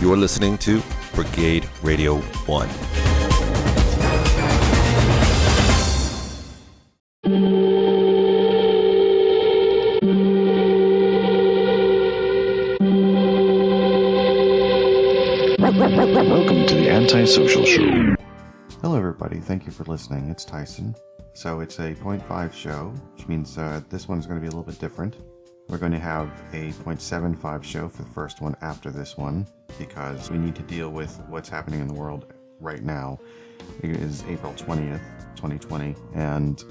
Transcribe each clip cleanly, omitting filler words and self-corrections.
You're listening to Brigade Radio 1. Welcome to the Antisocial Show. Hello everybody, thank you for listening. It's Tyson. So it's a 0.5 show, which means this one's going to be a little bit different. We're going to have a 0.75 show for the first one after this one, because we need to deal with what's happening in the world right now. It is April 20th, 2020, and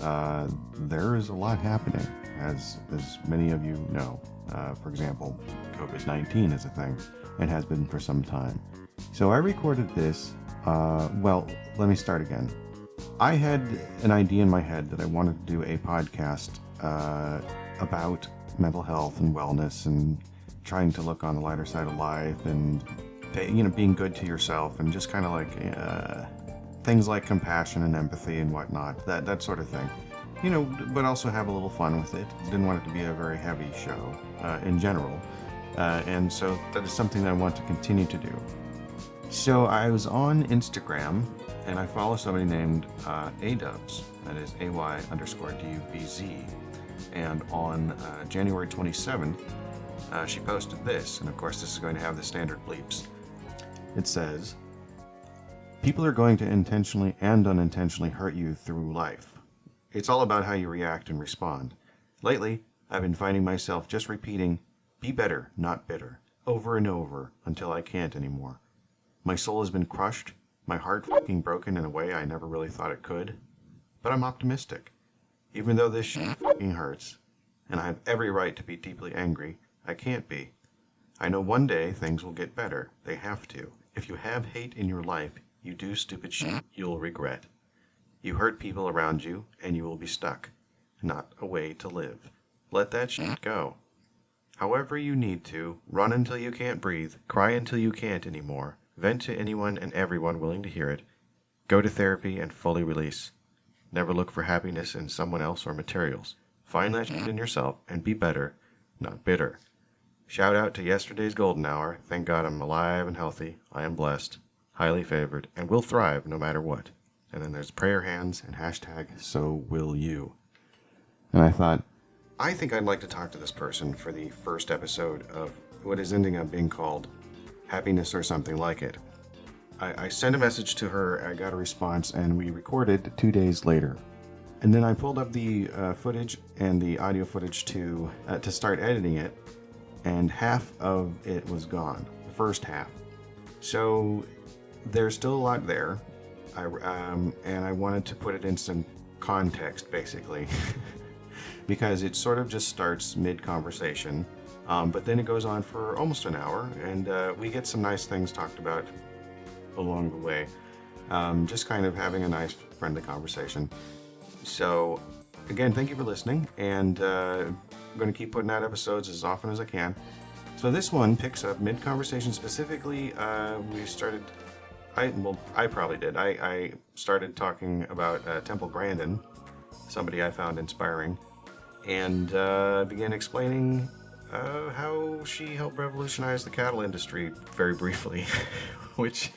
there is a lot happening, as many of you know. For example, COVID-19 is a thing, and has been for some time. So I recorded this, let me start again. I had an idea in my head that I wanted to do a podcast about mental health and wellness and trying to look on the lighter side of life and, being good to yourself and just kind of like things like compassion and empathy and whatnot, that sort of thing. But also have a little fun with it. Didn't want it to be a very heavy show in general. And so that is something that I want to continue to do. So I was on Instagram, and I follow somebody named A-Dubs, that is AY_DUBZ, and on January 27th, she posted this, and of course this is going to have the standard bleeps. It says, "People are going to intentionally and unintentionally hurt you through life. It's all about how you react and respond. Lately, I've been finding myself just repeating, 'Be better, not bitter,' over and over until I can't anymore. My soul has been crushed, my heart fucking broken in a way I never really thought it could. But I'm optimistic. Even though this shit fucking hurts, and I have every right to be deeply angry, I can't be. I know one day things will get better. They have to. If you have hate in your life, you do stupid shit you'll regret. You hurt people around you, and you will be stuck. Not a way to live. Let that shit go. However you need to, run until you can't breathe, cry until you can't anymore, vent to anyone and everyone willing to hear it, go to therapy and fully release. Never look for happiness in someone else or materials. Find that shit in yourself and be better, not bitter. Shout out to yesterday's golden hour. Thank God I'm alive and healthy. I am blessed, highly favored, and will thrive no matter what." And then there's prayer hands and hashtag so will you. And I thought, I think I'd like to talk to this person for the first episode of what is ending up being called Happiness or Something Like It. I sent a message to her, I got a response, and we recorded 2 days later. And then I pulled up the footage and the audio footage to start editing it, and half of it was gone, the first half. So there's still a lot there, and I wanted to put it in some context, basically, because it sort of just starts mid-conversation, but then it goes on for almost an hour, and we get some nice things talked about along the way, just kind of having a nice, friendly conversation. So, again, thank you for listening, and I'm going to keep putting out episodes as often as I can. So this one picks up mid-conversation. Specifically, we started... I probably did. I started talking about Temple Grandin, somebody I found inspiring, and began explaining how she helped revolutionize the cattle industry very briefly, which...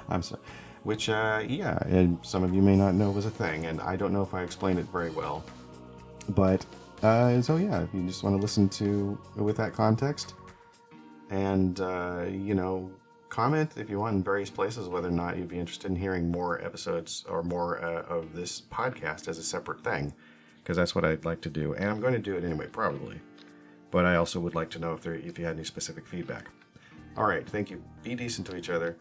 I'm sorry. Which, and some of you may not know was a thing, and I don't know if I explained it very well. But, if you just want to listen to with that context, and, comment if you want in various places whether or not you'd be interested in hearing more episodes or more of this podcast as a separate thing, because that's what I'd like to do, and I'm going to do it anyway, probably. But I also would like to know if you had any specific feedback. All right, thank you. Be decent to each other.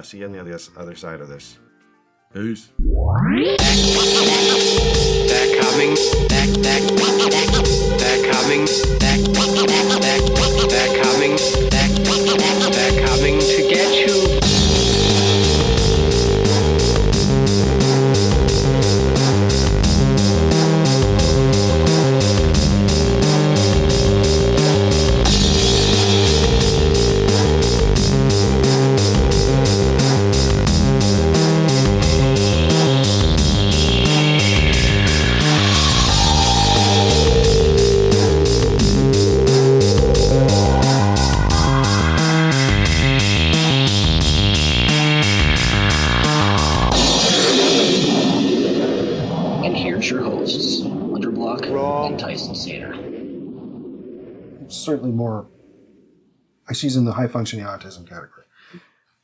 See you on the other side of this. Peace. They're coming. They're coming to get you. certainly more. She's in the high functioning autism category,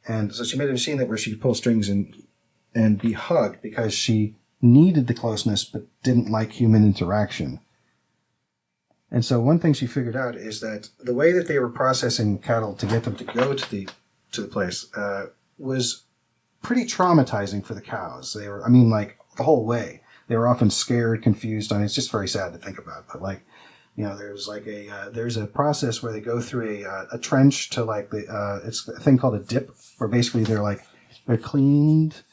and so she made a machine where she could pull strings and be hugged because she needed the closeness but didn't like human interaction. And so one thing she figured out is that the way that they were processing cattle to get them to go to the place was pretty traumatizing for the cows. They were, the whole way. They were often scared, confused. It's just very sad to think about. But there's a process where they go through a trench to it's a thing called a dip, where basically they're cleaned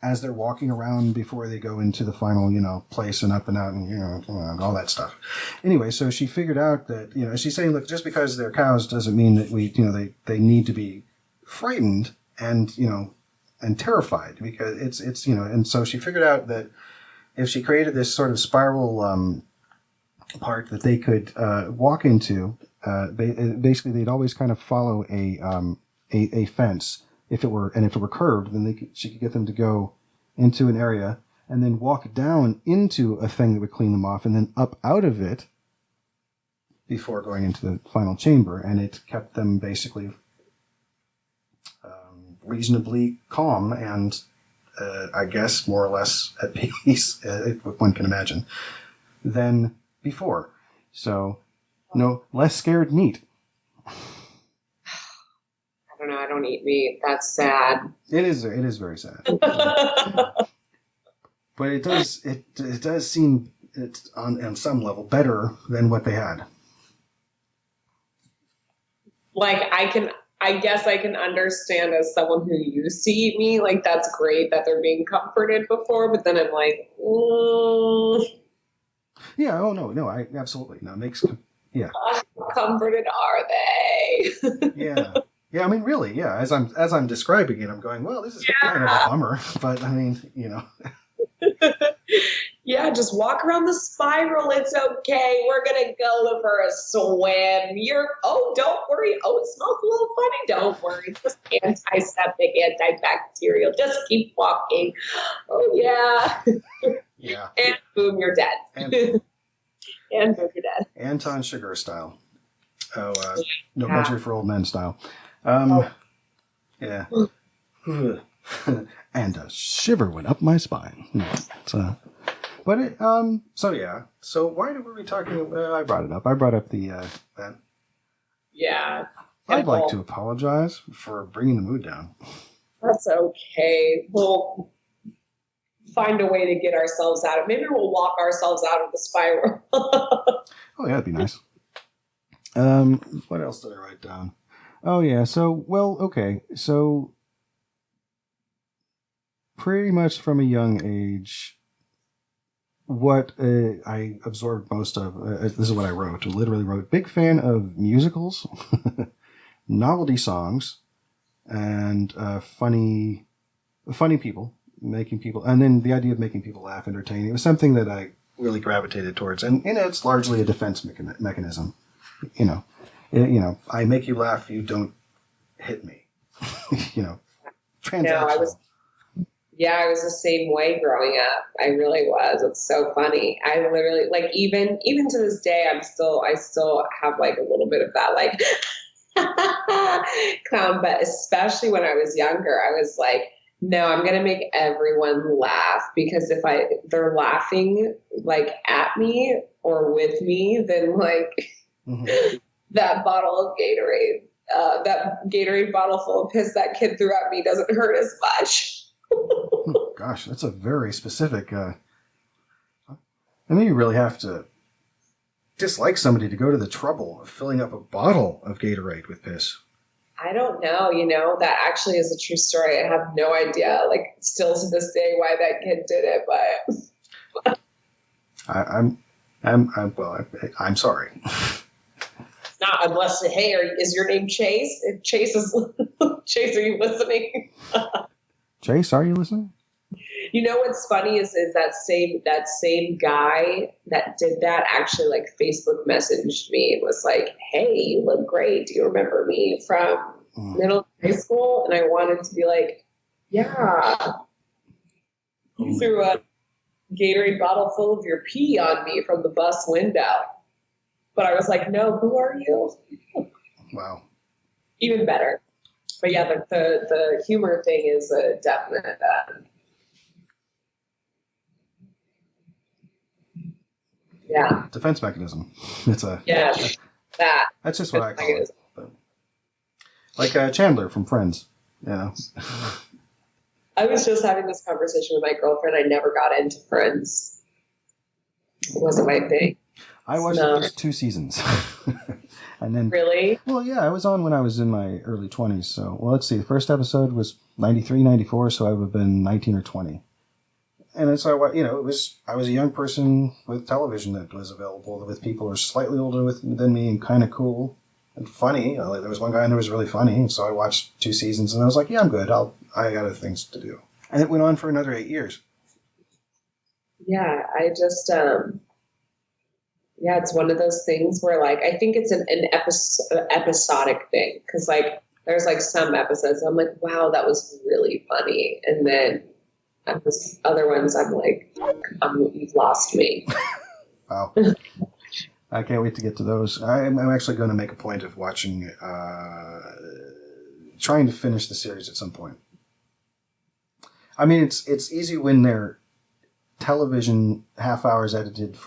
as they're walking around before they go into the final, place and up and out and, all that stuff. Anyway, so she figured out that, she's saying, look, just because they're cows doesn't mean that they need to be frightened and, and terrified, because it's and so she figured out that if she created this sort of spiral part that they could walk into, basically they'd always kind of follow a fence. If it were curved, then she could get them to go into an area and then walk down into a thing that would clean them off, and then up out of it before going into the final chamber. And it kept them basically reasonably calm and, I guess, more or less at peace, if one can imagine, than before. So, less scared meat. I don't eat meat. That's sad. It is very sad. But it does seem it's on some level better than what they had. I guess I can understand as someone who used to eat meat, that's great that they're being comforted before, but then I'm like, Yeah, oh no, I absolutely. No, it makes yeah. How comforted are they? Yeah. Yeah, really, yeah. As I'm describing it, I'm going, well, this is kind of a bummer, but Yeah, just walk around the spiral. It's okay. We're gonna go for a swim. Don't worry. Oh, it smells a little funny. Don't worry. It's just antiseptic, antibacterial. Just keep walking. Oh yeah. Yeah. And boom, you're dead. And boom, you're dead. Anton Sugar style. Oh, No Country for Old Men style. Yeah. And a shiver went up my spine. No, but it, so yeah. So why were we talking? I brought it up. I brought up the that. Yeah. I'd like to apologize for bringing the mood down. That's okay. We'll find a way to get ourselves out of. Maybe we'll walk ourselves out of the spiral. Oh yeah, that'd be nice. What else did I write down? Oh, yeah. So, okay. So, pretty much from a young age, what I absorbed most of, this is what I wrote. I literally wrote, big fan of musicals, novelty songs, and funny people, making people, and then the idea of making people laugh, entertain. It was something that I really gravitated towards. And it's largely a defense mechanism. I make you laugh, you don't hit me. Transactional. I was the same way growing up. I really was. It's so funny. I literally, even to this day, I still have a little bit of that clown, but especially when I was younger, I was like, no, I'm going to make everyone laugh, because if they're laughing at me or with me, then mm-hmm. That bottle of Gatorade, that Gatorade bottle full of piss that kid threw at me doesn't hurt as much. Oh, gosh, that's a very specific. You really have to dislike somebody to go to the trouble of filling up a bottle of Gatorade with piss. I don't know. That actually is a true story. I have no idea, still to this day, why that kid did it, but I'm sorry. Not unless, hey, is your name Chase? If Chase is Chase, are you listening? Chase, are you listening? What's funny is that same guy that did that actually Facebook messaged me and was like, hey, you look great. Do you remember me from middle high school? And I wanted to be like, yeah. You threw a Gatorade bottle full of your pee on me from the bus window. But I was like, no, who are you? Wow. Even better. But yeah, the humor thing is a definite. Yeah. Defense mechanism. It's a Yes. That. That's just what I call it. But, like Chandler from Friends, you know. I was just having this conversation with my girlfriend. I never got into Friends. It wasn't my thing. I watched the first 2 seasons. And then Really? Well, yeah, I was on when I was in my early 20s. So, well, let's see. The first episode was 93, 94, so I would have been 19 or 20. And then so I was a young person with television that was available with people who were slightly older than me and kind of cool and funny. There was one guy who was really funny, and so I watched 2 seasons, and I was like, yeah, I'm good. I got other things to do. And it went on for another 8 years. Yeah, I just yeah, it's one of those things where like I think it's an episodic thing because like there's like some episodes I'm like, wow, that was really funny, and then other ones I'm like, you've lost me. Wow. I can't wait to get to those. I'm actually going to make a point of watching, trying to finish the series at some point. I mean, it's easy when they're television half hours edited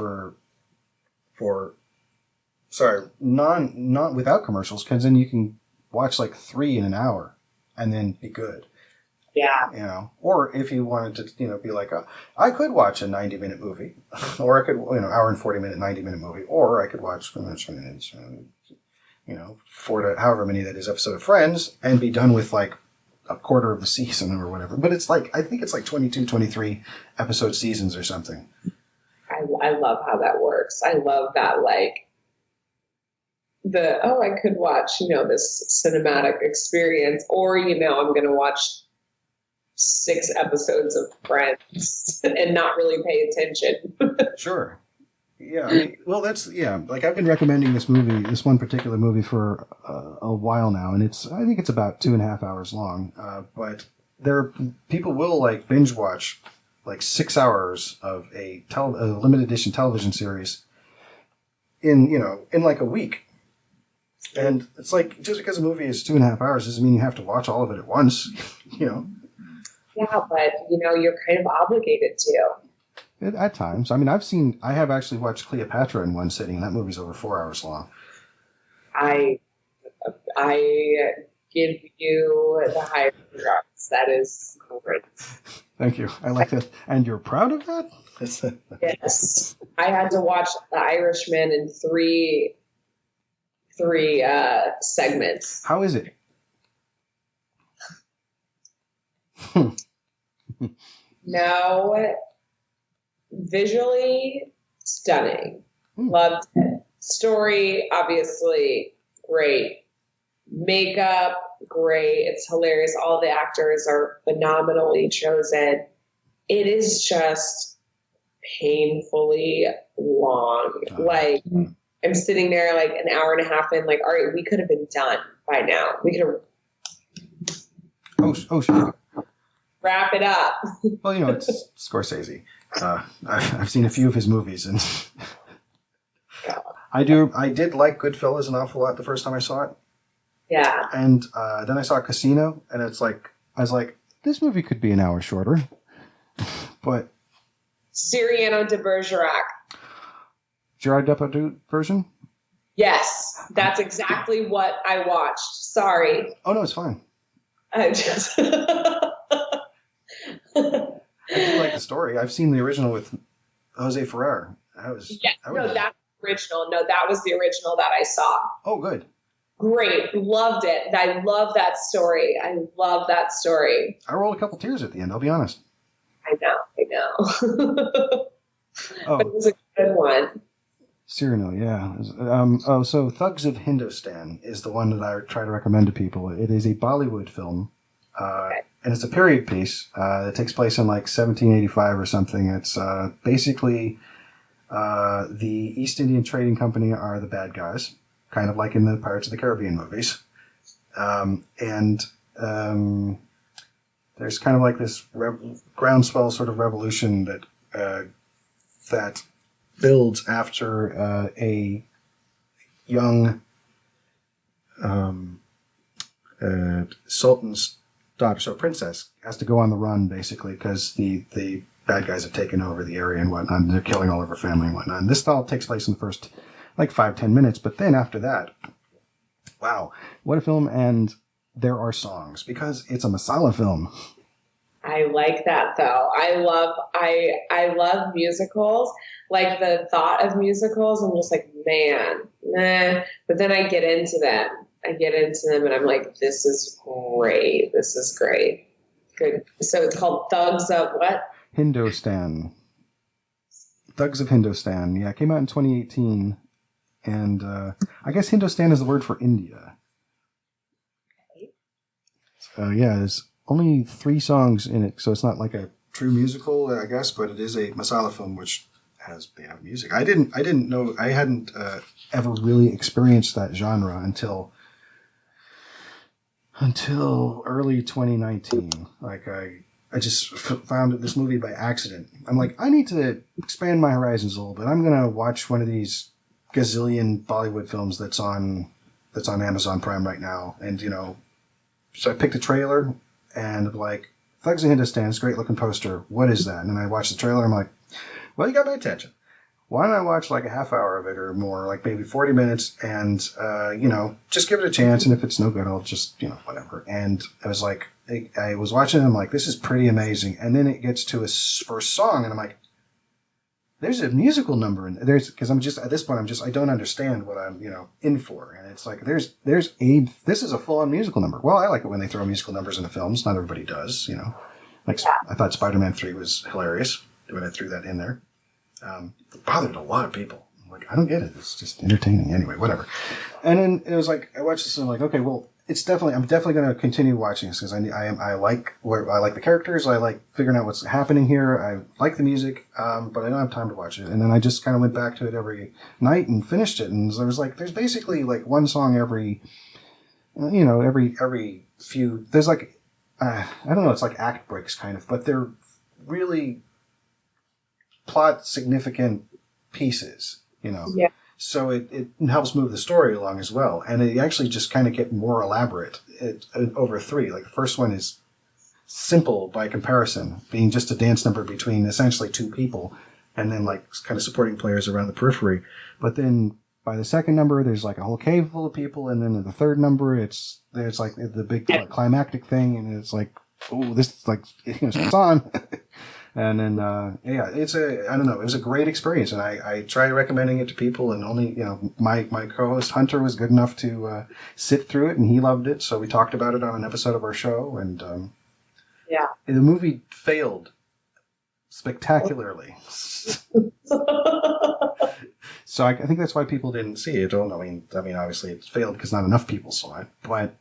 not without commercials, because then you can watch like 3 in an hour and then be good. Yeah. You know, or if you wanted to, be like I could watch a 90-minute movie, or I could, hour and 40-minute, 90-minute movie, or I could watch, however many that is episode of Friends and be done with like a quarter of the season or whatever. But it's like, I think it's like 22, 23 episode seasons or something. I love how that works. I love that, like, I could watch, this cinematic experience, or, I'm going to watch 6 episodes of Friends and not really pay attention. Sure. Yeah. Like I've been recommending this one particular movie for a while now, and I think it's about 2.5 hours long. But people will like binge watch like 6 hours of a limited edition television series in like a week. And it's like, just because a movie is 2.5 hours doesn't mean you have to watch all of it at once, Yeah, but you're kind of obligated to. At times. I mean, I have actually watched Cleopatra in one sitting, and that movie's over 4 hours long. I give you the high regards. That is great. Thank you. I like that. And you're proud of that? Yes. I had to watch The Irishman in three segments. How is it? No, visually stunning. Loved it. Story, obviously, great. Makeup, great. It's hilarious. All the actors are phenomenally chosen. It is just painfully long. Like, I'm sitting there like an hour and a half in, like, all right, we could have been done by now. We could have. Oh, sure. Wrap it up. Well, it's Scorsese. I've seen a few of his movies, and I did like Goodfellas an awful lot the first time I saw it. Yeah. And then I saw Casino, and I was like, this movie could be an hour shorter. But Cyrano de Bergerac. Gerard Depardieu version? Yes, that's exactly what I watched. Sorry. Oh no, it's fine. I just. I do like the story. I've seen the original with Jose Ferrer. That's original. No, that was the original that I saw. Oh, good. Great. Loved it. I love that story. I rolled a couple tears at the end, I'll be honest. I know. Oh. But it was a good one. Cyrano, yeah. So Thugs of Hindostan is the one that I try to recommend to people. It is a Bollywood film. And it's a period piece that takes place in like 1785 or something. It's basically the East Indian Trading Company are the bad guys, kind of like in the Pirates of the Caribbean movies. There's kind of like this groundswell sort of revolution that builds after a young sultan's daughter, so princess, has to go on the run basically because the bad guys have taken over the area and whatnot. And they're killing all of her family and whatnot. And this all takes place in the first like 5-10 minutes, but then after that, wow, what a film! And there are songs because it's a masala film. I like that though. I love musicals. Like the thought of musicals, I'm just like, man, nah. But then I get into them. And I'm like, this is great. This is great. Good. So it's called Thugs of what? Hindustan. Thugs of Hindustan. Yeah, it came out in 2018. And I guess Hindustan is the word for India. Yeah, there's only 3 songs in it, so it's not like a true musical, I guess, but it is a masala film, which they have music. I didn't know, I hadn't ever really experienced that genre until early 2019. Like I just found this movie by accident. I'm like, I need to expand my horizons a little bit. I'm gonna watch one of these gazillion Bollywood films that's on Amazon Prime right now, and so I picked a trailer and like, Thugs of Hindustan, it's a great looking poster. What is that? And then I watched the trailer. I'm like, well, you got my attention. Why don't I watch like a half hour of it or more, like maybe 40 minutes, and just give it a chance. And if it's no good, I'll just whatever. And I was like, I was watching it. I'm like, this is pretty amazing. And then it gets to a first song, and I'm like, there's a musical number in there. Because I'm just at this point, I don't understand what I'm in for. And it's like this is a full on musical number. Well, I like it when they throw musical numbers into films. Not everybody does, Like I thought Spider-Man 3 was hilarious when I threw that in there. It bothered a lot of people. I'm like, I don't get it. It's just entertaining anyway. Whatever. And then it was like I watched this and I'm like, okay, well, I'm definitely going to continue watching this because I like the characters. I like figuring out what's happening here. I like the music, but I don't have time to watch it. And then I just kind of went back to it every night and finished it. And there's basically like one song every few. There's like I don't know. It's like act breaks kind of, but they're really plot significant pieces. Yeah. So it helps move the story along as well. And it actually just kind of get more elaborate over 3. Like the first one is simple by comparison, being just a dance number between essentially 2 people and then like kind of supporting players around the periphery. But then by the second number, there's like a whole cave full of people. And then in the third number, there's like the big climactic thing. And it's like, oh, this is like, it's on. And then, I don't know, it was a great experience. And I try recommending it to people, and only, my co-host Hunter was good enough to sit through it, and he loved it. So we talked about it on an episode of our show. And the movie failed spectacularly. So I think that's why people didn't see it. I mean, obviously it failed because not enough people saw it. But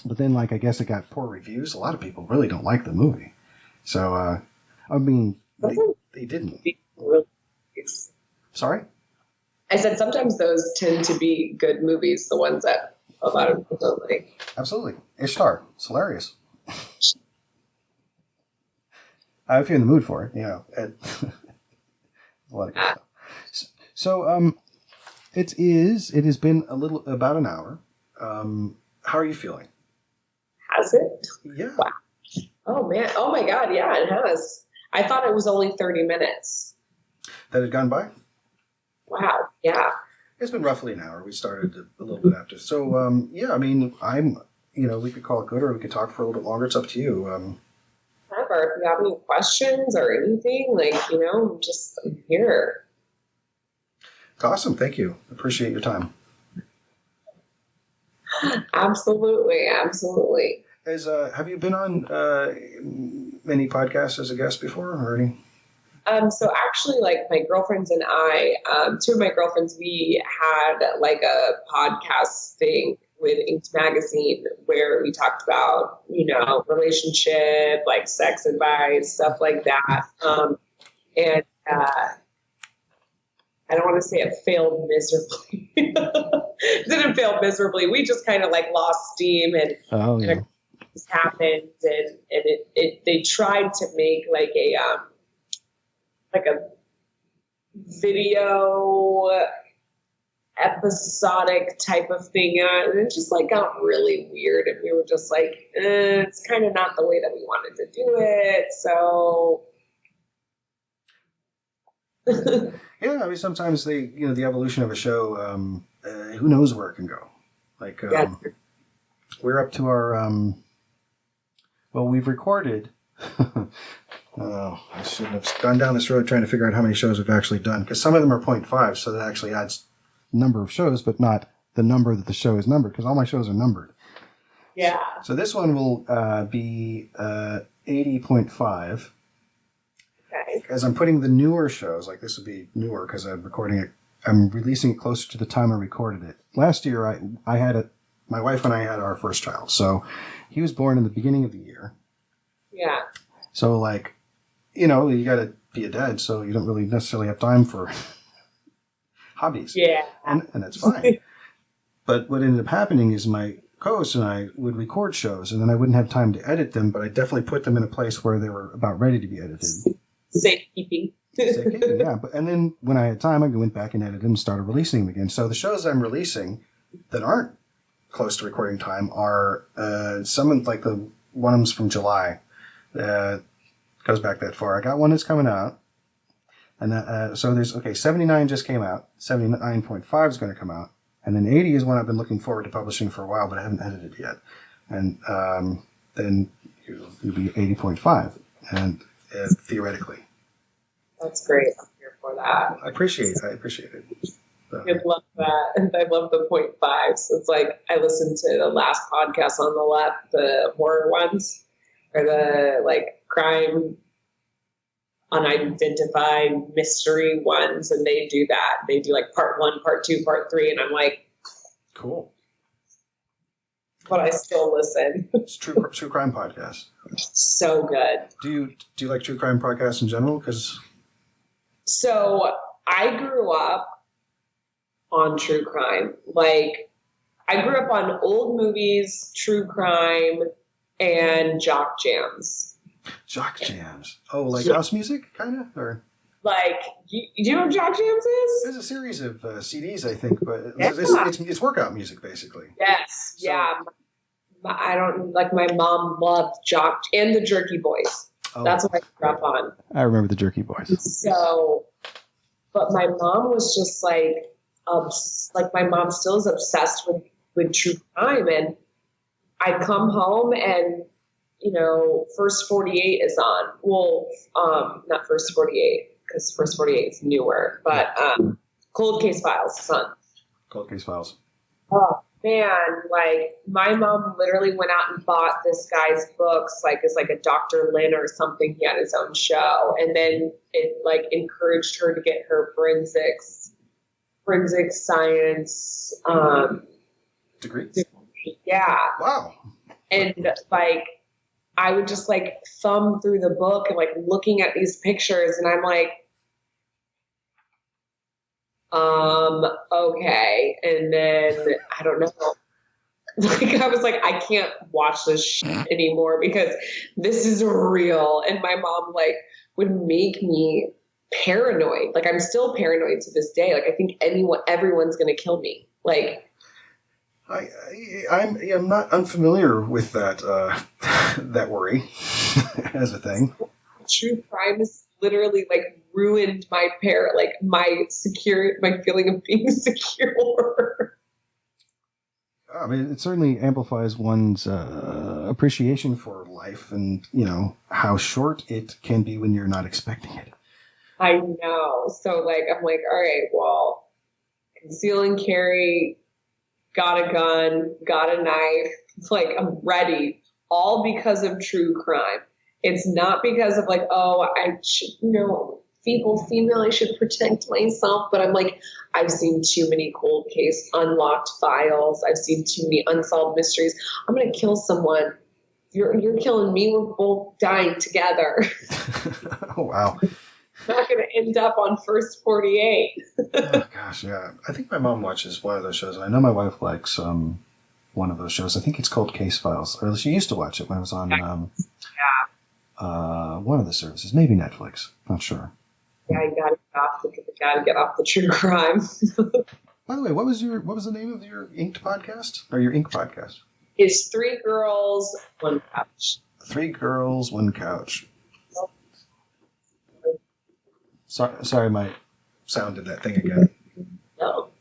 then, like, I guess it got poor reviews. A lot of people really don't like the movie. So, they didn't. Sorry? I said sometimes those tend to be good movies, the ones that a lot of people don't like. Absolutely. Ishtar. It's hilarious. If you're in the mood for it, a lot of good stuff. So, it has been about an hour. How are you feeling? Has it? Yeah. Wow. Oh, man. Oh, my God. Yeah, it has. I thought it was only 30 minutes. That had gone by? Wow. Yeah. It's been roughly an hour. We started a little bit after. So, we could call it good, or we could talk for a little bit longer. It's up to you. Whatever. If you have any questions or anything, I'm here. Awesome. Thank you. Appreciate your time. Absolutely. Absolutely. Have you been on many podcasts as a guest before, or any? So actually, like my girlfriends and I, 2 of my girlfriends, we had like a podcast thing with Inked Magazine where we talked about, relationship, like sex advice, stuff like that. And I don't want to say it failed miserably. It didn't fail miserably. We just kind of like lost steam, and this happened, and they tried to make like a video episodic type of thing, and it just like got really weird, and we were just like, it's kind of not the way that we wanted to do it, so. Yeah, I mean, sometimes the evolution of a show, who knows where it can go. Like, we're up to our, well, we've recorded. Oh, I shouldn't have gone down this road trying to figure out how many shows we've actually done, because some of them are 0.5, so that actually adds number of shows, but not the number that the show is numbered, because all my shows are numbered. Yeah. So this one will be 80.5. Okay. As I'm putting the newer shows, like this would be newer because I'm recording it, I'm releasing it closer to the time I recorded it. Last year, I had my wife and I had our first child, so he was born in the beginning of the year. Yeah. So, like, you got to be a dad, so you don't really necessarily have time for hobbies. Yeah. And that's fine. But what ended up happening is my co-host and I would record shows, and then I wouldn't have time to edit them, but I definitely put them in a place where they were about ready to be edited. Safekeeping. Safekeeping, yeah. And then when I had time, I went back and edited them and started releasing them again. So the shows I'm releasing that aren't close to recording time are some of, like, the one of them's from July. Goes back that far. I got one that's coming out. And so there's, 79 just came out. 79.5 is going to come out. And then 80 is one I've been looking forward to publishing for a while, but I haven't edited yet. And then you'll be 80.5, and theoretically. That's great. I'm here for that. I appreciate it. So. I love that. And I love the 0.5. So it's like I listened to the last podcast on the left, the horror ones, or the like crime, unidentified mystery ones, and they do that. They do like part 1, part 2, part 3, and I'm like, cool. But I still listen. It's true crime podcast. So good. Do you like true crime podcasts in general? So I grew up on true crime. Like, I grew up on old movies, true crime, and jock jams. Jock jams. Oh, like house music, kind of? Or like, you know what jock jams is? There's a series of CDs, I think, but Yeah. it's workout music, basically. Yes. So, yeah. I don't, like, my mom loved jock and the Jerky Boys. Oh, That's what I grew up on. I remember the Jerky Boys. So, but my mom was just like my mom still is obsessed with true crime. And I'd come home and, First 48 is on. Well, not First 48, because First 48 is newer, but Cold Case Files is on. Cold Case Files. Oh, man, like, my mom literally went out and bought this guy's books, like, it's like a Dr. Lynn or something. He had his own show. And then it, like, encouraged her to get her forensic science Degree? Yeah. Wow. And, like, I would just, like, thumb through the book and, like, looking at these pictures, and I'm like, okay. And then, I don't know. Like, I was like, I can't watch this shit anymore because this is real. And my mom, like, would make me paranoid. Like, I'm still paranoid to this day. Like, I think everyone's going to kill me. Like, I'm not unfamiliar with that that worry as a thing. True crime has literally, like, ruined my my feeling of being secure. I mean, it certainly amplifies one's appreciation for life and, how short it can be when you're not expecting it. I know. So, like, I'm like, all right, well, conceal and carry, got a gun, got a knife. It's like, I'm ready. All because of true crime. It's not because of, like, oh, I should, female, I should protect myself. But I'm like, I've seen too many cold case, unlocked files. I've seen too many unsolved mysteries. I'm going to kill someone. You're killing me. We're both dying together. Oh, wow. Not going to end up on First 48. Oh, gosh, yeah. I think my mom watches one of those shows. And I know my wife likes one of those shows. I think it's called Case Files. Or she used to watch it when it was on one of the services. Maybe Netflix. Not sure. Yeah, you gotta get off the true crime. By the way, what was the name of your Inked podcast or your Ink podcast? It's 3 girls, 1 couch. 3 girls, 1 couch. Sorry, my sound did that thing again. No.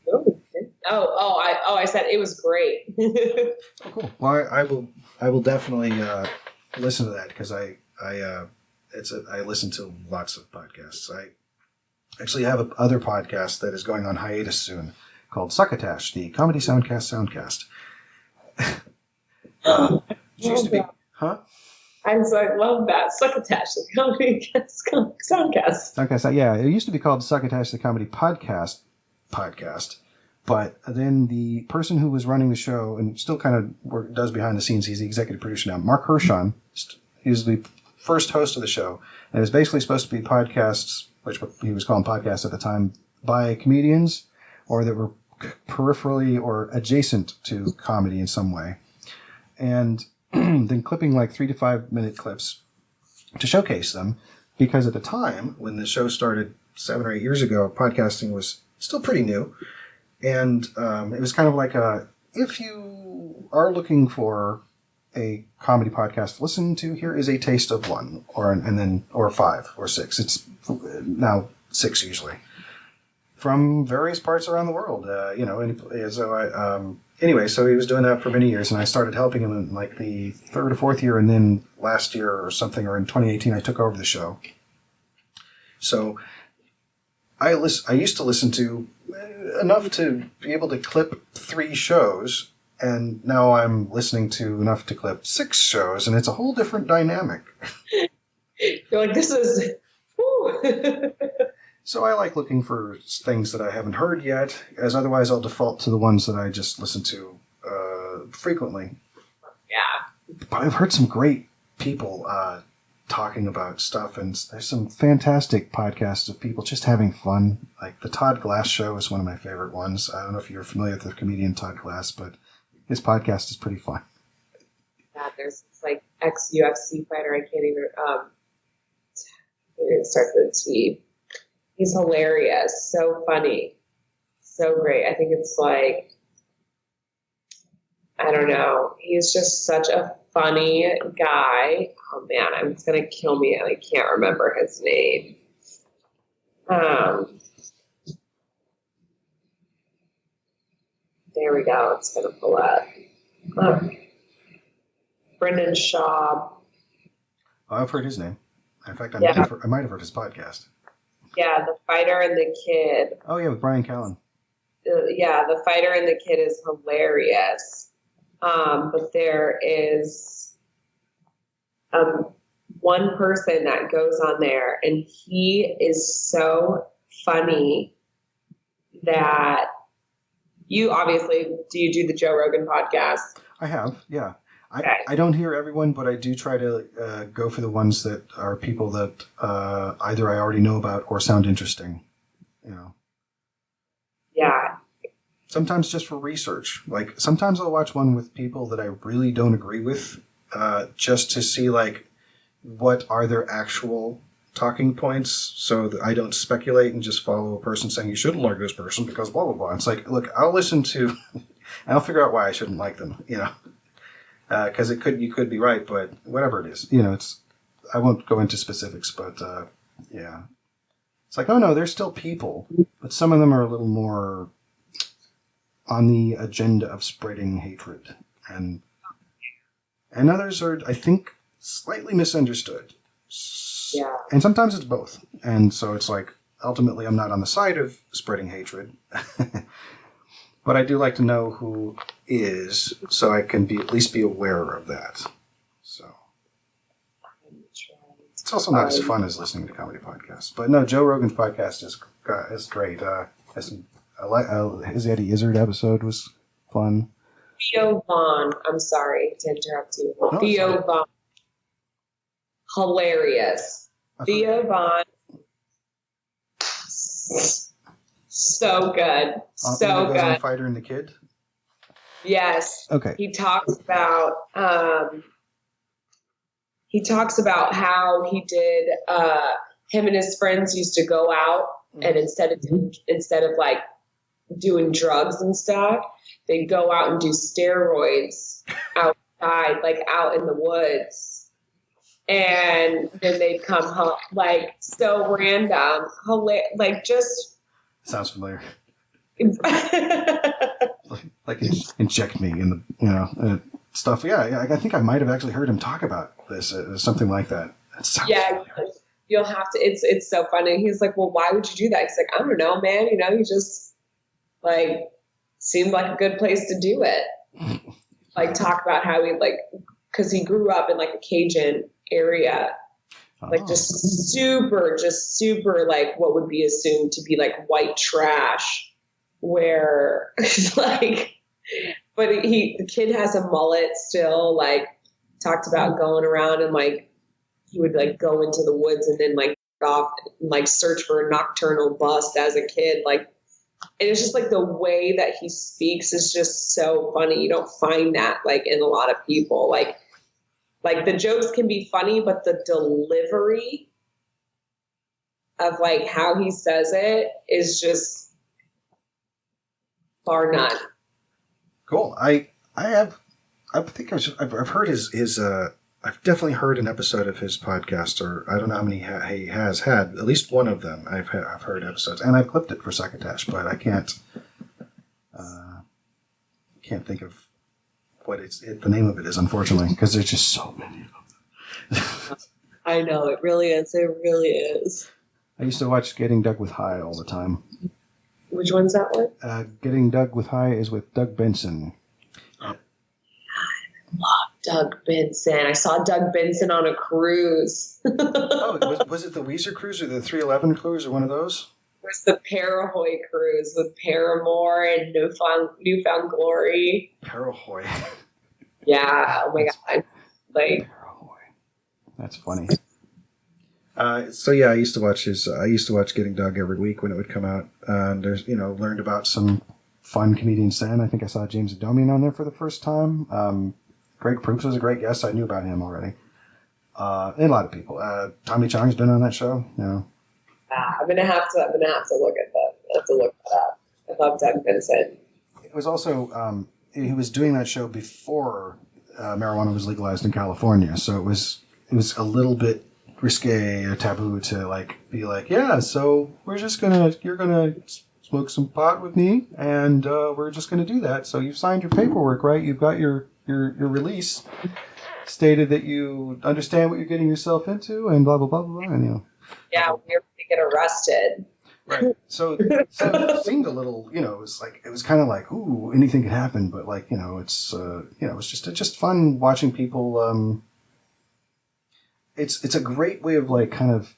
I said it was great. Oh, cool. Well, I will definitely listen to that because I listen to lots of podcasts. I actually have another podcast that is going on hiatus soon called Succotash, the Comedy Soundcast. It used to be, huh? I love that. Succotash, the comedy soundcast. Soundcast, yeah. It used to be called Succotash, the Comedy Podcast. But then the person who was running the show and still kind of does behind the scenes, he's the executive producer now, Mark Hershon, he's the first host of the show. And it's basically supposed to be podcasts, which he was calling podcasts at the time, by comedians or that were peripherally or adjacent to comedy in some way. And then clipping like 3 to 5 minute clips to showcase them. Because at the time, when the show started 7 or 8 years ago, podcasting was still pretty new. And it was kind of like if you are looking for a comedy podcast to listen to, here is a taste of one, or 5 or 6. It's now 6 usually, from various parts around the world. So he was doing that for many years, and I started helping him in like the 3rd or 4th year, and then last year or something, or in 2018, I took over the show. So I used to listen to enough to be able to clip 3 shows, and now I'm listening to enough to clip 6 shows, and it's a whole different dynamic. You're like, this is... Woo. So I like looking for things that I haven't heard yet, as otherwise I'll default to the ones that I just listen to frequently. Yeah. But I've heard some great people talking about stuff, and there's some fantastic podcasts of people just having fun. Like the Todd Glass Show is one of my favorite ones. I don't know if you're familiar with the comedian Todd Glass, but his podcast is pretty fun. Yeah, there's this like ex-UFC fighter. I can't even start with a T. He's hilarious, so funny, so great. I think it's like, I don't know. He's just such a funny guy. Oh man, it's gonna kill me, and I can't remember his name. There we go. It's gonna pull up. Brendan Schaub. Oh, I've heard his name. In fact, I might have heard his podcast. Yeah, The Fighter and the Kid. Oh yeah, with Brian Callen. Yeah, The Fighter and the Kid is hilarious. But there is one person that goes on there, and he is so funny that you obviously, do you do the Joe Rogan podcast? I have, yeah. Okay. I don't hear everyone, but I do try to go for the ones that are people that either I already know about or sound interesting. You know. Yeah. Sometimes just for research. Like sometimes I'll watch one with people that I really don't agree with, just to see like what are their actual talking points, so that I don't speculate and just follow a person saying you shouldn't like this person because blah blah blah. It's like, look, I'll listen to, and I'll figure out why I shouldn't like them. You know. Because you could be right, but whatever it is, you know, I won't go into specifics, but yeah, it's like, oh no, they're still people, but some of them are a little more on the agenda of spreading hatred, and others are, I think, slightly misunderstood. Yeah, and sometimes it's both, and so it's like ultimately I'm not on the side of spreading hatred. But I do like to know who is, so I can at least be aware of that. So it's also not as fun as listening to comedy podcasts. But no, Joe Rogan's podcast is great. His Eddie Izzard episode was fun. Theo Vaughn. I'm sorry to interrupt you. No, Theo Vaughn. Hilarious. Theo Vaughn. So good. So good. On Fighter and the Kid? Yes. Okay. He talks about how he did him and his friends used to go out, and instead of like doing drugs and stuff, they'd go out and do steroids outside, like out in the woods. And then they'd come home, like so random, like just. Sounds familiar. like inject me in the, stuff. Yeah, I think I might have actually heard him talk about this, something like that. That sounds familiar. You'll have to, it's so funny. He's like, well, why would you do that? He's like, I don't know, man. You just like seemed like a good place to do it. Like talk about how he cause he grew up in like a Cajun area, like just super like what would be assumed to be like white trash, where like, but the kid has a mullet still, like talked about going around and like, he would like go into the woods and then like off and like search for a nocturnal bust as a kid. Like, and it's just like the way that he speaks is just so funny. You don't find that like in a lot of people. Like the jokes can be funny, but the delivery of like how he says it is just bar none. Cool. I think I've heard his I've definitely heard an episode of his podcast, or I don't know how many he has had. At least one of them I've heard episodes, and I've clipped it for Succotash, but I can't think of what the name of it is, unfortunately, because there's just so many of them. I know, it really is. It really is. I used to watch Getting Dug with High all the time. Which one's that one? Getting Dug with High is with Doug Benson. Love Doug Benson. I saw Doug Benson on a cruise. Was it the Weezer cruise or the 311 cruise or one of those? It was the Parahoy cruise with Paramore and Newfound Glory. Parahoy. Yeah. Oh my God. Like Parahoy. That's funny. So yeah, I used to watch Getting Dug every week when it would come out, and there's learned about some fun comedians then. I think I saw James Adomian on there for the first time. Greg Proops was a great guest. I knew about him already. And a lot of people. Tommy Chong's been on that show. I'm gonna have to look at that. I have to look that up. I love Doug Benson. It was also he was doing that show before marijuana was legalized in California, so it was a little bit risque or taboo to like be like, yeah, so you're gonna smoke some pot with me, and we're just gonna do that. So you've signed your paperwork, right? You've got your release stated that you understand what you're getting yourself into, and blah blah blah blah. And yeah, we were going to get arrested. Right. So it seemed a little, it was kind of like, ooh, anything could happen, but like, it's just fun watching people. It's a great way of like kind of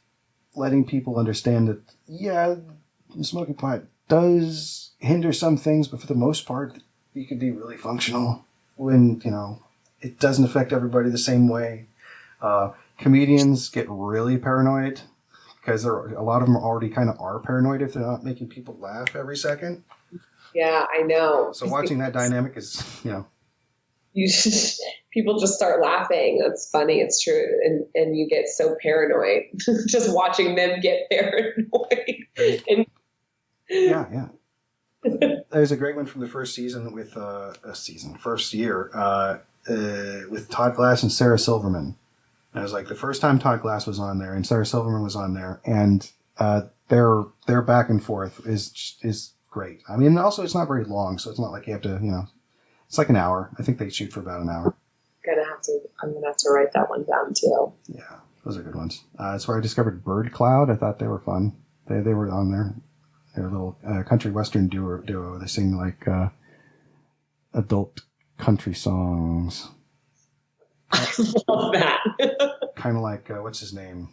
letting people understand that, yeah, smoking pot does hinder some things, but for the most part, you can be really functional when, it doesn't affect everybody the same way. Comedians get really paranoid because a lot of them already kind of are paranoid if they're not making people laugh every second. Yeah, I know. So watching that dynamic is, people just start laughing. That's funny. It's true. And you get so paranoid just watching them get paranoid. Yeah. There's a great one from the first season with first year with Todd Glass and Sarah Silverman. And it was like the first time Todd Glass was on there and Sarah Silverman was on there, and their back and forth is great. I mean, also it's not very long, so it's not like you have to, it's like an hour. I think they shoot for about an hour. I'm gonna have to write that one down too. Yeah, those are good ones. That's where I discovered Bird Cloud. I thought they were fun. They were on there. They're a little country western duo. They sing like adult country songs. I love that. Kind of like what's his name?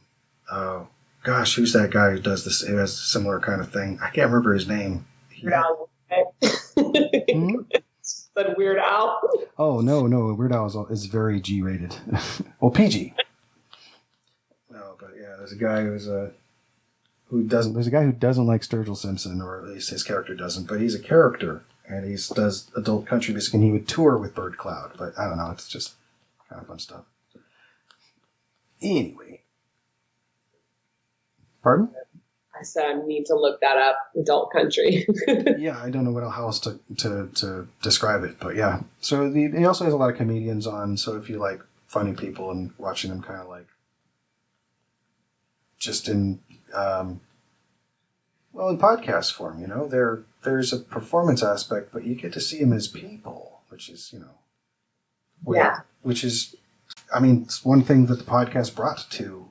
Oh gosh, who's that guy who does this? Who has a similar kind of thing? I can't remember his name. Weird Al. Said Weird Al. Oh no, Weird Al is very G-rated. Well, PG. No, but yeah, there's a guy who doesn't like Sturgill Simpson, or at least his character doesn't, but he's a character, and he does adult country music, and he would tour with Bird Cloud, but I don't know, it's just kind of fun stuff. Anyway. Pardon? I said I need to look that up. Adult country. Yeah, I don't know what else to describe it, but yeah. So he also has a lot of comedians on. So if you like funny people and watching them kind of like just in in podcast form, there's a performance aspect, but you get to see them as people, which is which is, I mean, it's one thing that the podcast brought to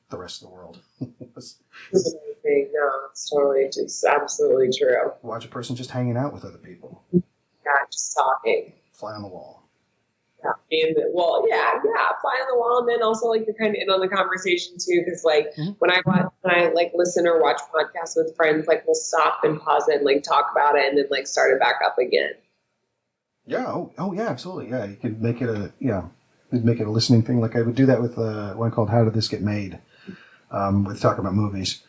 the rest of the world. No, it's absolutely true. Watch a person just hanging out with other people. Yeah, just talking. Fly on the wall. Yeah, fly on the wall, and then also like you're kind of in on the conversation too, because like when I like listen or watch podcasts with friends, like we'll stop and pause it and like talk about it, and then like start it back up again. Yeah. Oh yeah, absolutely. Yeah, you could make it a listening thing. Like I would do that with one called "How Did This Get Made?" With talking about movies,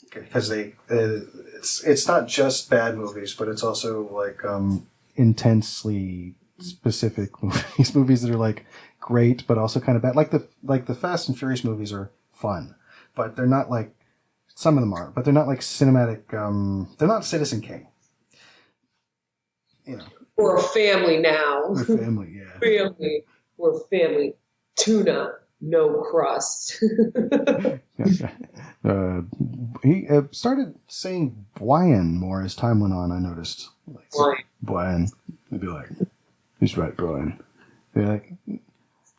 because it's not just bad movies, but it's also like intensely specific movies that are like great, but also kind of bad. Like the Fast and Furious movies are fun, but they're not like, some of them are, but they're not like cinematic. They're not Citizen Kane. We're a family now. We're family, yeah. Family. We're family. Tuna. No crust. He started saying Brian more as time went on, I noticed. Like, Brian. He'd be like, he's right, Brian. Like,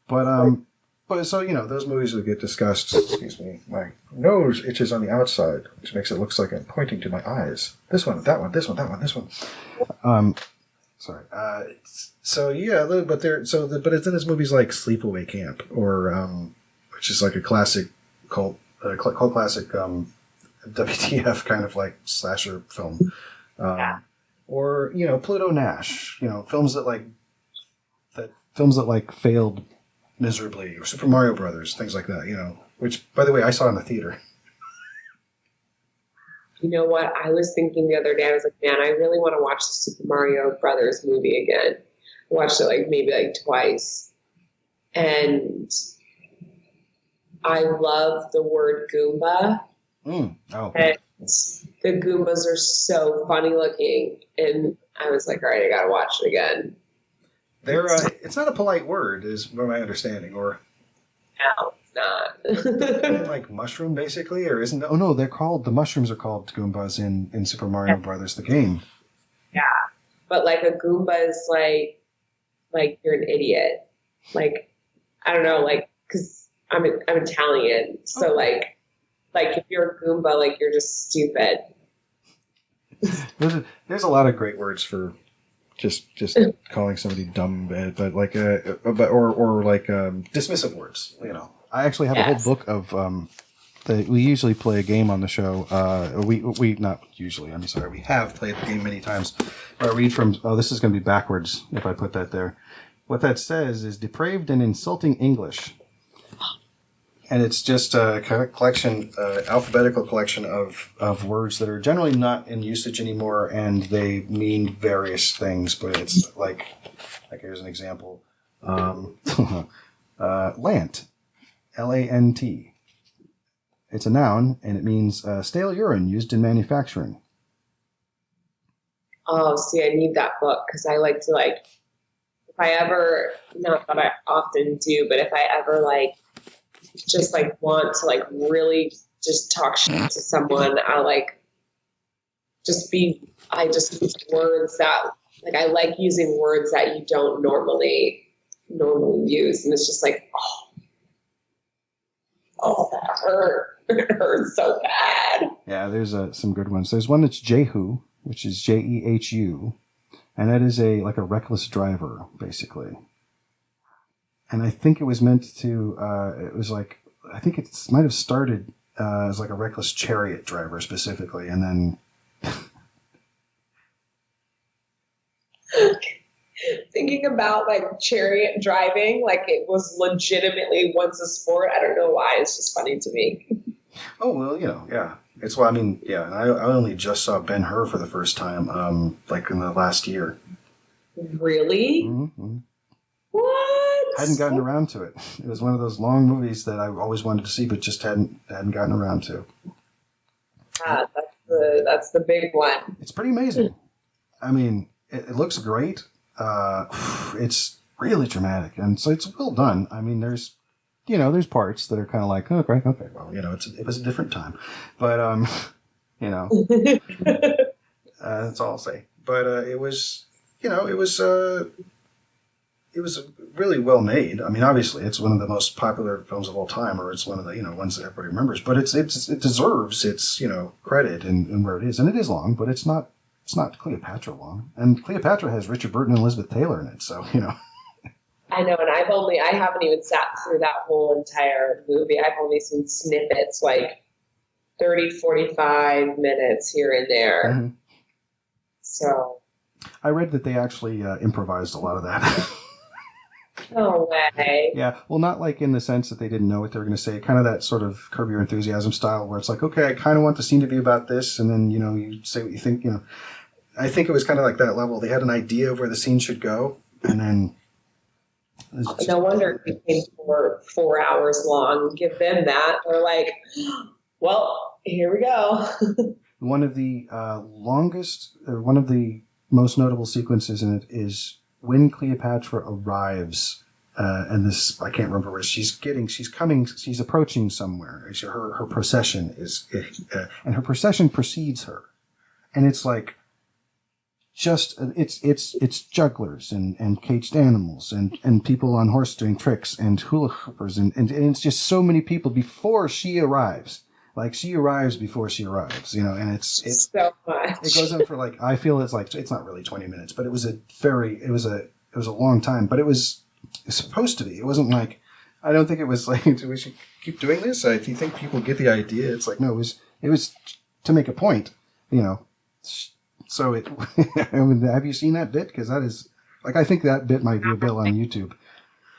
but so, those movies would get discussed. Excuse me. My nose itches on the outside, which makes it look like I'm pointing to my eyes. This one, that one, this one, that one, this one. Sorry. So yeah, but then there's movies like Sleepaway Camp, or which is like a classic cult classic WTF kind of like slasher film, or Pluto Nash, films that like failed miserably, or Super Mario Brothers, things like that, which by the way I saw in the theater. You know what? I was thinking the other day, I was like, man, I really want to watch the Super Mario Brothers movie again. I watched it maybe twice. And I love the word Goomba. Oh. And the Goombas are so funny looking. And I was like, all right, I got to watch it again. It's not a polite word, is my understanding, or... No. Not. Like mushroom, basically, or isn't? Oh no, the mushrooms are called Goombas in Super Mario Brothers, the game. Yeah, but like a Goomba is like you're an idiot. Like I don't know, like because I'm Italian, so like if you're a Goomba, like you're just stupid. There's a lot of great words for just calling somebody dumb, but like or dismissive words, I actually have a whole book of we usually play a game on the show. We not usually. I'm sorry. We have played the game many times. Where I read from. Oh, this is going to be backwards if I put that there. What that says is depraved and insulting English, and it's just a kind of collection, alphabetical collection of words that are generally not in usage anymore, and they mean various things. But it's like here's an example. Lant. Lant. It's a noun, and it means stale urine used in manufacturing. Oh, see, I need that book because I like to if I ever, not that I often do, but if I ever just want to really just talk shit to someone, I just use words that I like using words that you don't normally use, and it's just oh, that hurt. It hurts so bad. Yeah, there's some good ones. There's one that's Jehu, which is Jehu, and that is a reckless driver, basically. And I think it was meant to. I think it might have started as a reckless chariot driver specifically, and then. Thinking about chariot driving, it was legitimately once a sport. I don't know why. It's just funny to me. Oh, well, yeah. It's I only just saw Ben-Hur for the first time, in the last year. Really? Mm-hmm. What? hadn't gotten around to it. It was one of those long movies that I always wanted to see, but just hadn't gotten around to. That's the big one. It's pretty amazing. I mean, it looks great. It's really dramatic, and so it's well done. I mean, there's parts that are kind of like, oh, okay, well, it was a different time, but that's all I'll say. But it was really well made. I mean, obviously, it's one of the most popular films of all time, or it's one of the ones that everybody remembers. But it deserves its credit in where it is, and it is long, but it's not Cleopatra long. And Cleopatra has Richard Burton and Elizabeth Taylor in it, so I know, and I haven't even sat through that whole entire movie. I've only seen snippets, like 30, 45 minutes here and there. Mm-hmm. So I read that they actually improvised a lot of that. No way. Yeah, well, not like in the sense that they didn't know what they were going to say. Kind of that sort of Curb Your Enthusiasm style, where it's like, okay, I kind of want the scene to be about this, and then you say what you think. I think it was kind of like that level. They had an idea of where the scene should go, and then. No wonder it became 4 hours long. Give them that. They're like, well, here we go. One of the one of the most notable sequences in it is when Cleopatra arrives, and this, I can't remember where she's approaching somewhere. Her procession is, and her procession precedes her. And it's like, it's jugglers and caged animals and people on horse doing tricks and hula hoopers and it's just so many people before she arrives. Like, she arrives before she arrives, and it's so much. It goes on for like, I feel it's not really 20 minutes, but it was a long time, but it was supposed to be. It wasn't like, I don't think it was like, we should keep doing this. If you think people get the idea, it's like, no, it was to make a point, So have you seen that bit? Because that is, like, I think that bit might be available on YouTube.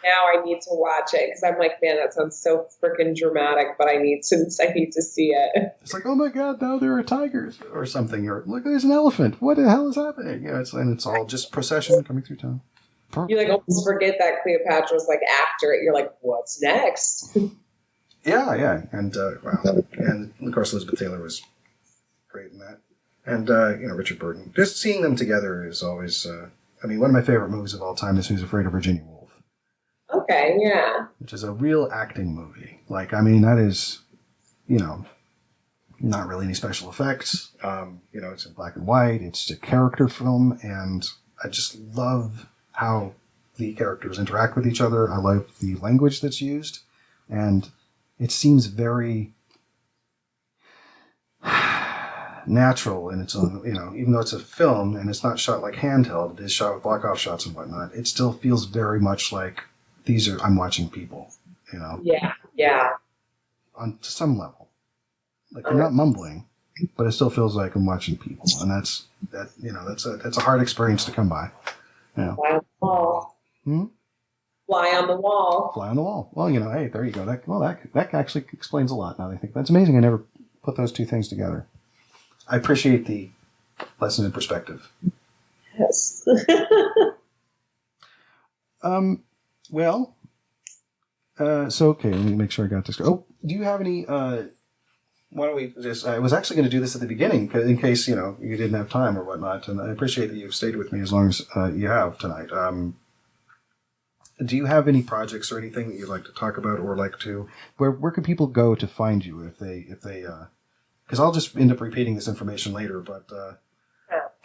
Now I need to watch it because I'm like, man, that sounds so freaking dramatic, but I need to see it. It's like, oh my God, now there are tigers or something. Or look, there's an elephant. What the hell is happening? And it's all just procession coming through town. You like almost forget that Cleopatra's like after it. You're like, what's next? Yeah, and and of course Elizabeth Taylor was great in that, and Richard Burton. Just seeing them together is always. One of my favorite movies of all time is Who's Afraid of Virginia Woolf. Okay, yeah. Which is a real acting movie. Like, that is, not really any special effects. It's in black and white. It's a character film, and I just love how the characters interact with each other. I love the language that's used, and it seems very natural in its own, even though it's a film and it's not shot like handheld, it is shot with block-off shots and whatnot. It still feels very much like I'm watching people, Yeah. On to some level. Like, they're not mumbling, but it still feels like I'm watching people, and that's a hard experience to come by. Fly on the wall. Fly on the wall. Fly on the wall. Well, hey, there you go. That actually explains a lot now that I think. That's amazing. I never put those two things together. I appreciate the lesson in perspective. Yes. Well, so, okay, let me make sure I got this. Oh, do you have any, why don't we just, I was actually going to do this at the beginning, in case, you didn't have time or whatnot, and I appreciate that you've stayed with me as long as you have tonight. Do you have any projects or anything that you'd like to talk about, or like to, where can people go to find you if they, because I'll just end up repeating this information later, but do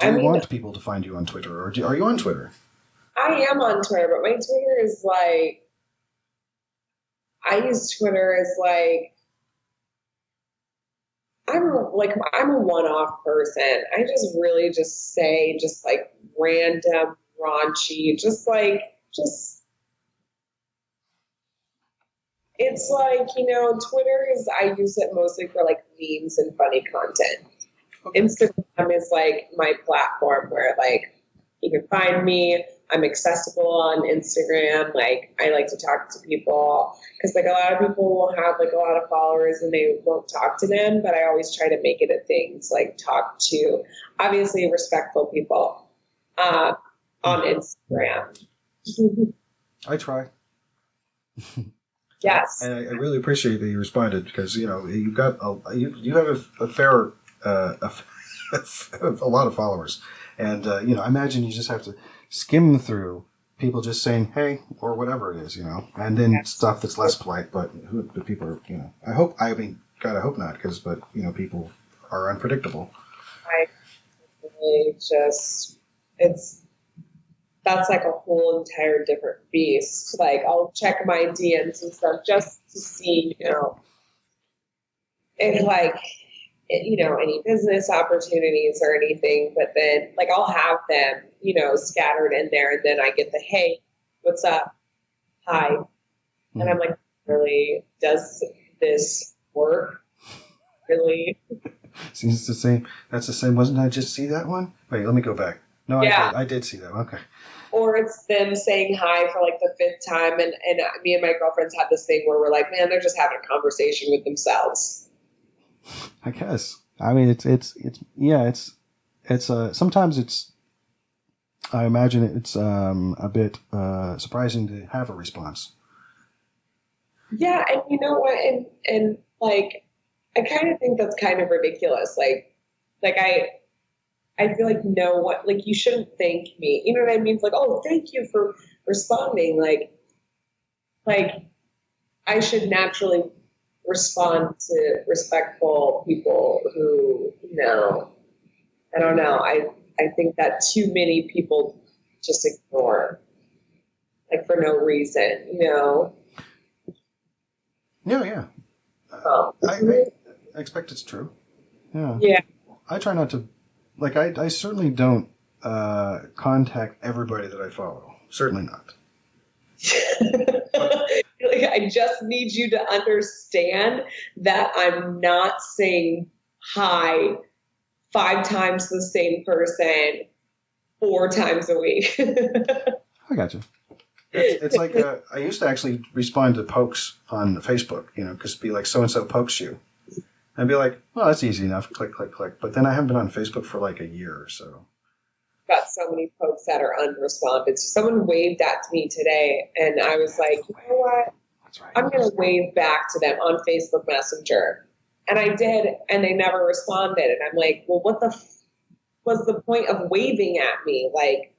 you want people to find you on Twitter, or are you on Twitter? I am on Twitter, but my Twitter is like, I use Twitter as like, I'm a one-off person. I just really just say just like random, raunchy, it's like, Twitter is, I use it mostly for like memes and funny content. Okay. Instagram is like my platform where like you can find me. I'm accessible on Instagram. Like, I like to talk to people because like a lot of people will have like a lot of followers and they won't talk to them, but I always try to make it a thing to like talk to obviously respectful people on Instagram. I try. Yes. And I really appreciate that you responded because you've got you have a fair a lot of followers, and I imagine you just have to skim through people just saying hey or whatever it is, and then stuff that's less polite. But the people are God, I hope not, but people are unpredictable. I really that's like a whole entire different beast. Like I'll check my DMs and stuff just to see, if any business opportunities or anything. But then like I'll have them, scattered in there, and then I get the hey, what's up? Hi. And I'm like, really, does this work? Really? See, it's the same. That's the same. Wasn't I just see that one? Wait, let me go back. No, Yeah. I did see that one. Okay. Or it's them saying hi for like the 5th time. And me and my girlfriends have this thing where we're like, man, they're just having a conversation with themselves. I guess. I mean, it's sometimes it's, I imagine it's a bit surprising to have a response. Yeah. And you know what? And like, I kind of think that's kind of ridiculous. Like I feel like you shouldn't thank me. You know what I mean? It's like, oh, thank you for responding. Like I should naturally respond to respectful people who, I don't know. I think that too many people just ignore, like for no reason, Yeah. I expect it's true. Yeah. Yeah. I try not to, like, I certainly don't contact everybody that I follow. Certainly not. I just need you to understand that I'm not saying hi 5 times to the same person 4 times a week. I got you. It's like I used to actually respond to pokes on Facebook, because be like, so-and-so pokes you. And be like, well, that's easy enough. Click, click, click. But then I haven't been on Facebook for like a year or so. Got so many pokes that are unresponded. So someone waved at me today, and I was like, you know what? That's right. I'm going to wave back to them on Facebook Messenger. And I did, and they never responded. And I'm like, well, what was the point of waving at me? Like,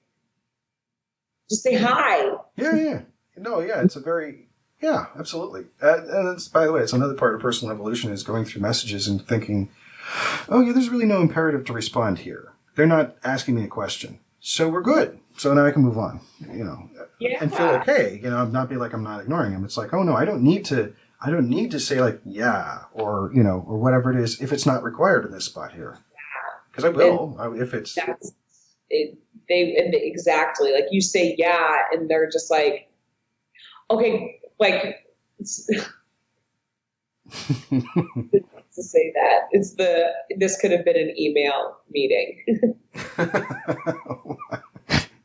just say hi. Yeah. No, yeah, it's a very... Yeah, absolutely. And it's, by the way, it's another part of personal evolution is going through messages and thinking, oh, yeah, there's really no imperative to respond here. They're not asking me a question. So we're good. So now I can move on, Yeah. and feel okay, not be like I'm not ignoring them. It's like, oh, no, I don't need to say like, yeah, or, or whatever it is if it's not required in this spot here. Because I will, if it's... That's it. Exactly. Like you say, yeah, and they're just like, okay, like to say that this could have been an email meeting.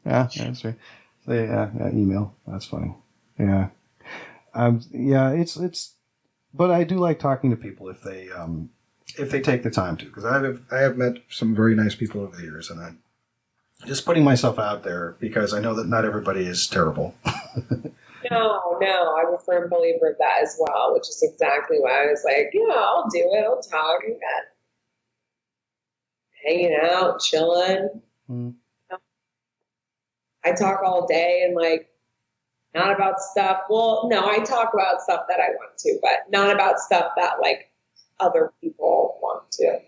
Yeah, that's right. So, yeah, email. That's funny. Yeah. It's but I do like talking to people if they take the time to, because I have met some very nice people over the years, and I'm just putting myself out there because I know that not everybody is terrible. No, I'm a firm believer of that as well, which is exactly why I was like, yeah, I'll do it. I'll talk. I got hanging out, chilling. Mm. I talk all day and like not about stuff. Well, no, I talk about stuff that I want to, but not about stuff that like other people want to.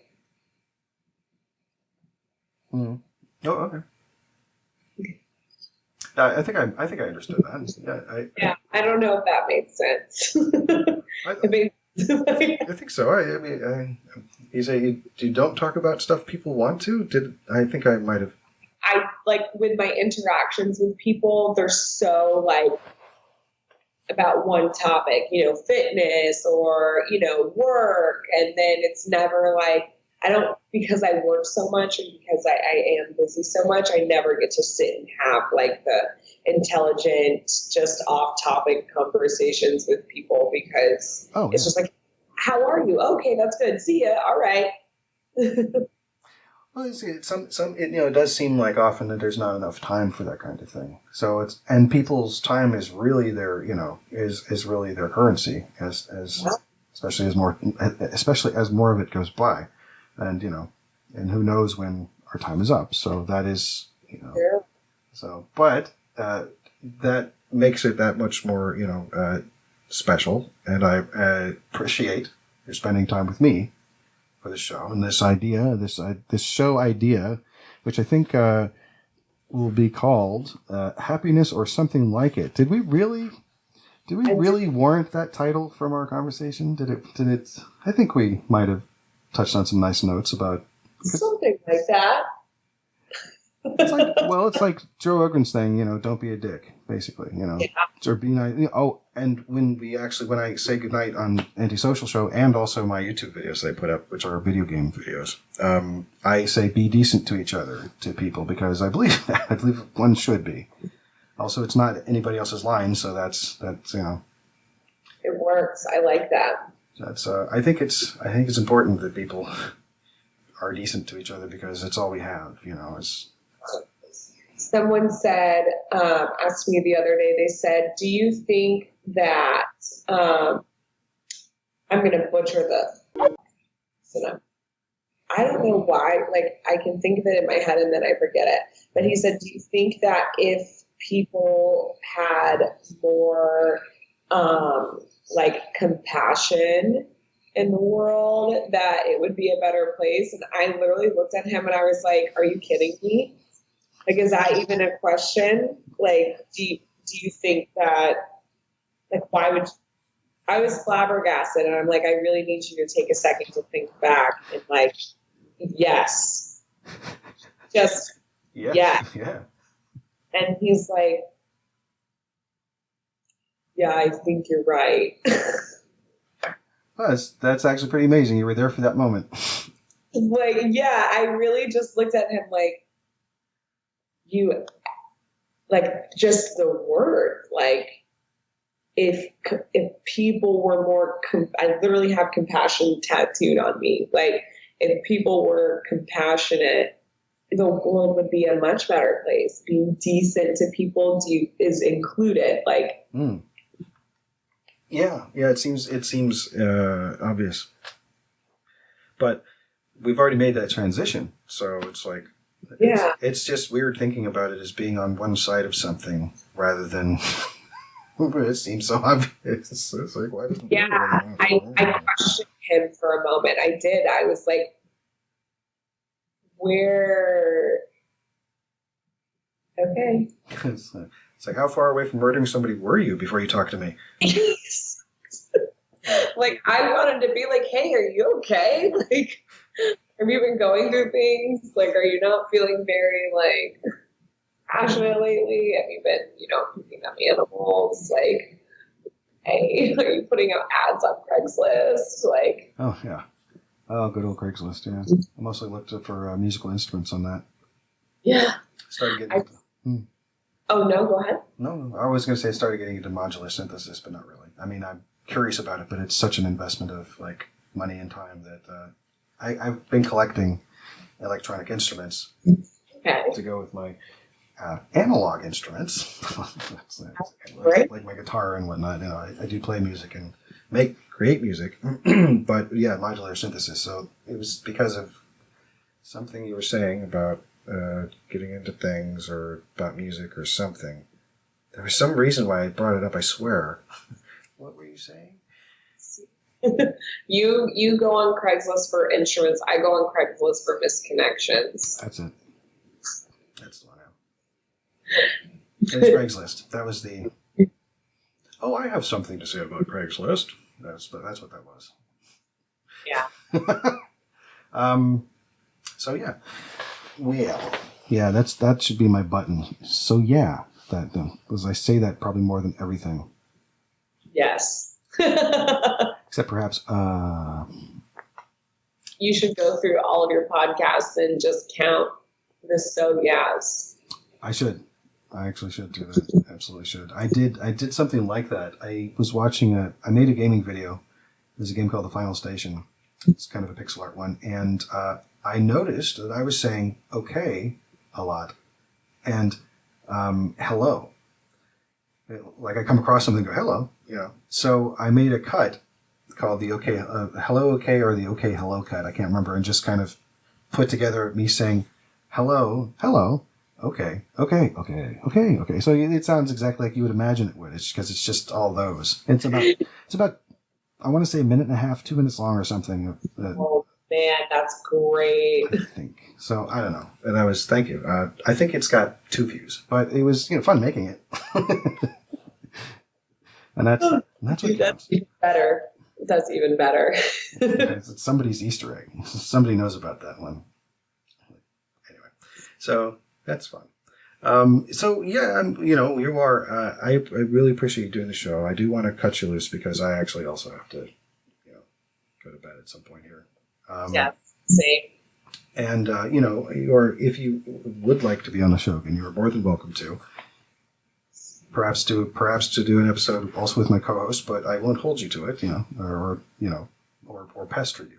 Mm. Oh, okay. I think I understood that. I don't know if that made sense. I think so. I mean, you say you don't talk about stuff people want to. I think I might have. I like with my interactions with people, they're so like about one topic, fitness or work, and then it's never like because I work so much and because I am busy so much, I never get to sit and have like the intelligent, just off-topic conversations with people because it's just like, how are you? Okay, that's good. See ya. All right. Well, it does seem like often that there's not enough time for that kind of thing. So and people's time is really their, is really their currency especially as more of it goes by, and and who knows when our time is up. So that is, Yeah. so, but that makes it that much more, special, and I appreciate your spending time with me for the show and this idea, this show idea, which I think will be called Happiness or something like it. Did we really warrant that title from our conversation? Did it? I think we might have touched on some nice notes about Something like that. it's like Joe Rogan's thing, don't be a dick, basically, or be nice. Oh, and when I say goodnight on Antisocial Show and also my YouTube videos they put up, which are video game videos, I say be decent to each other, to people, because I believe that. I believe one should be. Also, it's not anybody else's line, so that's It works. I like that. That's I think it's important that people are decent to each other, because it's all we have, Someone said, asked me the other day, they said, do you think that, I'm going to butcher the, I don't know why, like, I can think of it in my head and then I forget it. But he said, do you think that if people had more, compassion in the world, that it would be a better place? And I literally looked at him and I was like, are you kidding me? Like, is that even a question? Like, do you think that, like, why would, I was flabbergasted, and I'm like, I really need you to take a second to think back, and like, yes. Just, yeah. Yeah. And he's like, yeah, I think you're right. Well, that's actually pretty amazing. You were there for that moment. Like, yeah, I really just looked at him like, you, like, just the word, like, if people were more, I literally have compassion tattooed on me. Like, if people were compassionate, the world would be a much better place. Being decent to people is included. Like, Yeah, it seems obvious, but we've already made that transition, so it's like, yeah, it's just weird thinking about it as being on one side of something rather than. It seems so obvious. It's like, why doesn't I questioned him for a moment. I did. I was like, where? Okay. It's like, how far away from murdering somebody were you before you talked to me? Like, I wanted to be like, hey, are you okay? Like, have you been going through things? Like, are you not feeling very, like, passionate lately? Have you been, picking up animals? Like, hey, are you putting out ads on Craigslist? Like, oh, yeah. Oh, good old Craigslist, yeah. I mostly looked for musical instruments on that. Yeah. Started getting Oh, no, go ahead. No, I was going to say I started getting into modular synthesis, but not really. I mean, I'm curious about it, but it's such an investment of, like, money and time that I've been collecting electronic instruments to go with my analog instruments. Like my guitar and whatnot. I do play music and create music, but yeah, modular synthesis. So it was because of something you were saying about getting into things or about music or something. There was some reason why I brought it up, I swear. What were you saying? You go on Craigslist for instruments. I go on Craigslist for misconnections. That's it. That's the one. It's Craigslist. That was the. Oh, I have something to say about Craigslist. That's what that was. Yeah. So yeah. Well. Yeah, that should be my button. So yeah, that because I say that probably more than everything. Yes. Except perhaps. You should go through all of your podcasts and just count the so yeahs. I should. I actually should do that. Absolutely should. I did something like that. I was watching I made a gaming video. There's a game called The Final Station. It's kind of a pixel art one. And I noticed that I was saying okay a lot and hello. Like I come across something and go, hello. Yeah. So I made a cut called the okay, hello okay, or the okay hello cut. I can't remember. And just kind of put together me saying hello, hello, okay, okay, okay, okay, okay. So it sounds exactly like you would imagine it would. It's because it's just all those. It's about, I want to say a minute and a half, 2 minutes long or something. Oh man, that's great. I think so. I don't know. And thank you. I think it's got 2 views, but it was fun making it. and that's what That's even better. That's even better. It's somebody's Easter egg. Somebody knows about that one. Anyway, so that's fun. So yeah, you are. I really appreciate you doing the show. I do want to cut you loose because I actually also have to, go to bed at some point here. Yeah, same. And or if you would like to be on the show again, you are more than welcome to. Perhaps to do an episode also with my co-host, but I won't hold you to it, or pester you.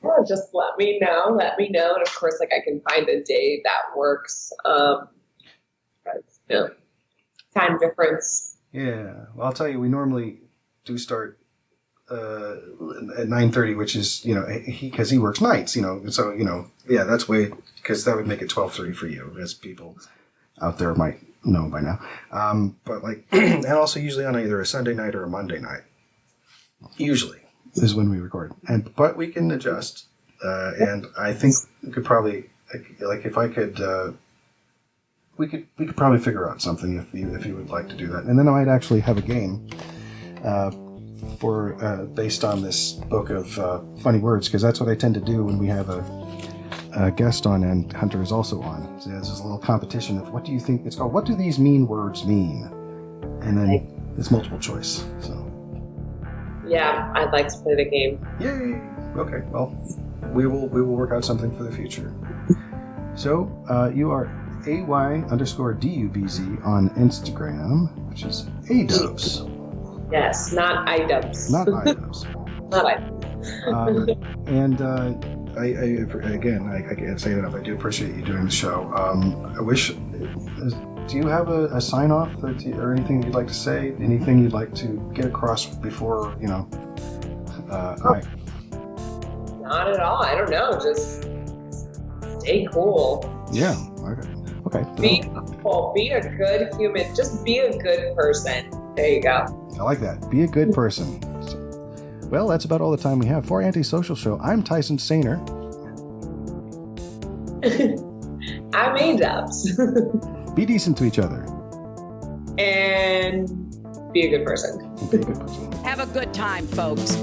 Yeah, just let me know, and of course, I can find a day that works. Time difference. Yeah, well, I'll tell you, we normally do start at 9:30, which is because he works nights, so yeah, that's because that would make it 12:30 for you, as people out there might know by now. But and also usually on either a Sunday night or a Monday night. Usually is when we record, but we can adjust. And I think we could probably if I could, we could probably figure out something if you would like to do that. And then I might actually have a game based on this book of funny words, because that's what I tend to do when we have a guest on and Hunter is also on. So there's this little competition of what do you think it's called? What do these mean words mean? And then it's multiple choice. So yeah, I'd like to play the game. Yay! Okay, well, we will work out something for the future. So you are AY_DUBZ on Instagram, which is ADubs. Yes, not iDubs. Not iDubs. Not iDubs. And I can't say it enough. I do appreciate you doing the show. I wish. Do you have a sign off or anything you'd like to say? Anything you'd like to get across before Not at all. I don't know. Just stay cool. Yeah. Okay. Be cool. Be a good human. Just be a good person. There you go. I like that. Be a good person. Well, that's about all the time we have for Antisocial Show. I'm Tyson Sainer. I'm ADubs. Be decent to each other. And be a good person. Be a good person. Have a good time, folks.